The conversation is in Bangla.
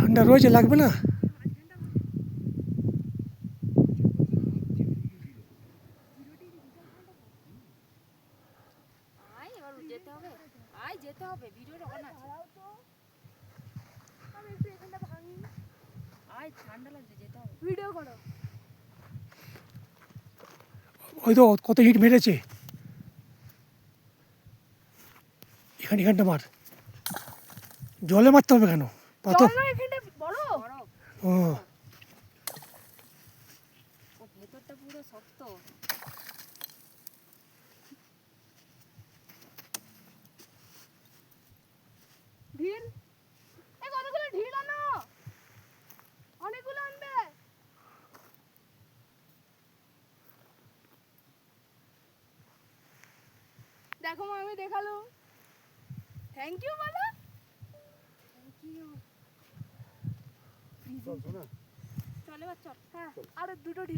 ঠান্ডা রয়েছে, লাগবে না? আয় এবার যেতে হবে, আয় যেতে হবে, ভিডিওর ওখানে আছে। আমি একটু এখানটা ভাঙি, আয় ঠান্ডা লাগছে, যেতে হবে। ভিডিও করো। ওই তো কত হিট মেরেছে। এখানটা মার। জলে মারতে হবে কেন? পাথর। জল না, এখানটা বড়। বরফ, ও ও ভেতরটা পুরো শক্ত। ঢিল, এই কতগুলো ঢিল আনো, অনেকগুলো আনবে। দেখো মা, আমি দেখালুম। থ্যাংক ইউ বলো। Thank you. চল শোনা চল এবার চল। হ্যাঁ, আর দুটো ঢিল